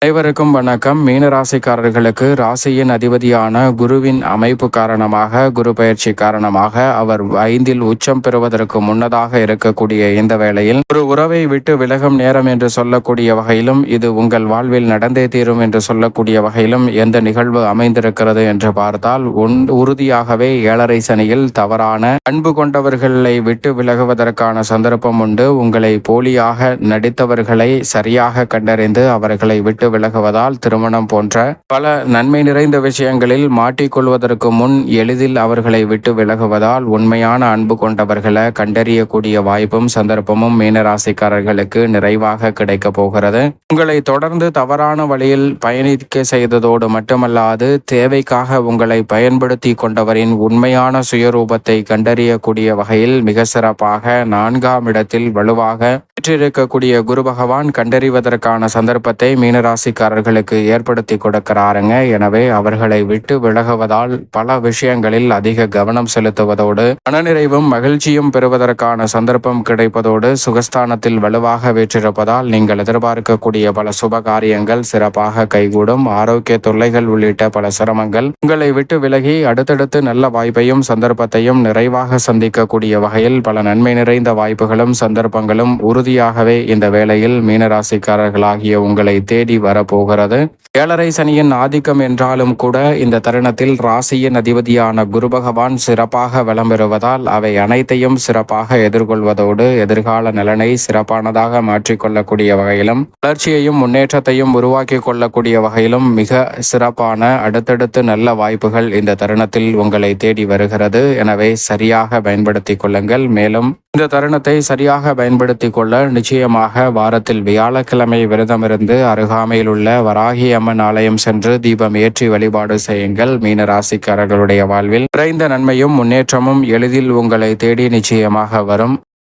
அனைவருக்கும் வணக்கம். மீன ராசிக்காரர்களுக்கு ராசியின் அதிபதியான குருவின் அமைப்பு காரணமாக, குரு பயிற்சி காரணமாக அவர் 5இல் உச்சம் பெறுவதற்கு முன்னதாக இருக்கக்கூடிய இந்த வேளையில் ஒரு உறவை விட்டு விலகும் நேரம் என்று சொல்லக்கூடிய வகையிலும், இது உங்கள் வாழ்வில் நடந்தே தீரும் என்று சொல்லக்கூடிய வகையிலும் எந்த நிகழ்வு அமைந்திருக்கிறது என்று பார்த்தால், உறுதியாகவே 7.5 சனியில் தவறான அன்பு கொண்டவர்களை விட்டு விலகுவதற்கான சந்தர்ப்பம் உண்டு. உங்களை போலியாக நடித்தவர்களை சரியாக கண்டறிந்து அவர்களை விட்டு விலகுவதால் திருமணம் போன்ற பல நன்மை நிறைந்த விஷயங்களில் மாட்டிக்கொள்வதற்கு முன் எளிதில் அவர்களை விட்டு விலகுவதால் உண்மையான அன்பு கொண்டவர்களை கண்டறியக்கூடிய வாய்ப்பும் சந்தர்ப்பமும் மீனராசிக்காரர்களுக்கு நிறைவாக கிடைக்க போகிறது. உங்களை தொடர்ந்து தவறான வழியில் பயணிக்க செய்ததோடு மட்டுமல்லாது, தேவைக்காக உங்களை பயன்படுத்தி கொண்டவரின் உண்மையான சுயரூபத்தை கண்டறியக்கூடிய வகையில் மிக சிறப்பாக 4ஆம் இடத்தில் வலுவாக பெற்றிருக்கக்கூடிய குரு பகவான் கண்டறிவதற்கான சந்தர்ப்பத்தை மீனராசிக்காரர்களுக்கு ஏற்படுத்தி கொடுக்கிறாருங்க. எனவே அவர்களை விட்டு விலகுவதால் பல விஷயங்களில் அதிக கவனம் செலுத்துவதோடு மனநிறைவும் மகிழ்ச்சியும் பெறுவதற்கான சந்தர்ப்பம் கிடைப்பதோடு, சுகஸ்தானத்தில் வலுவாக வீற்றிருப்பதால் நீங்கள் எதிர்பார்க்கக்கூடிய பல சுப காரியங்கள் சிறப்பாக கைகூடும். ஆரோக்கிய தொல்லைகள் உள்ளிட்ட பல சிரமங்கள் உங்களை விட்டு விலகி அடுத்தடுத்து நல்ல வாய்ப்பையும் சந்தர்ப்பத்தையும் நிறைவாக சந்திக்கக்கூடிய வகையில் பல நன்மை நிறைந்த வாய்ப்புகளும் சந்தர்ப்பங்களும் உறுதியாகவே இந்த வேளையில் மீனராசிக்காரர்களாகிய உங்களை தேடி வரப்போகிறது. 7.5 சனியின் ஆதிக்கம் என்றாலும் கூட இந்த தருணத்தில் ராசியின் அதிபதியான குரு பகவான் சிறப்பாக வலம் பெறுவதால் அவை அனைத்தையும் சிறப்பாக எதிர்கொள்வதோடு எதிர்கால நலனை சிறப்பானதாக மாற்றிக்கொள்ளக்கூடிய வகையிலும் வளர்ச்சியையும் முன்னேற்றத்தையும் உருவாக்கி கொள்ளக்கூடிய வகையிலும் மிக சிறப்பான அடுத்தடுத்து நல்ல வாய்ப்புகள் இந்த தருணத்தில் உங்களை தேடி வருகிறது. எனவே சரியாக பயன்படுத்திக் கொள்ளுங்கள். மேலும் இந்த தருணத்தை சரியாக பயன்படுத்திக் கொள்ள நிச்சயமாக வாரத்தில் வியாழக்கிழமை விரதமிருந்து அருகாமையில் உள்ள வராகி அம்மன் ஆலயம் சென்று தீபம் ஏற்றி வழிபாடு செய்யுங்கள். மீன ராசிக்காரர்களுடைய வாழ்வில் விரைந்த நன்மையும் முன்னேற்றமும் எளிதில் உங்களை தேடி நிச்சயமாக வரும்.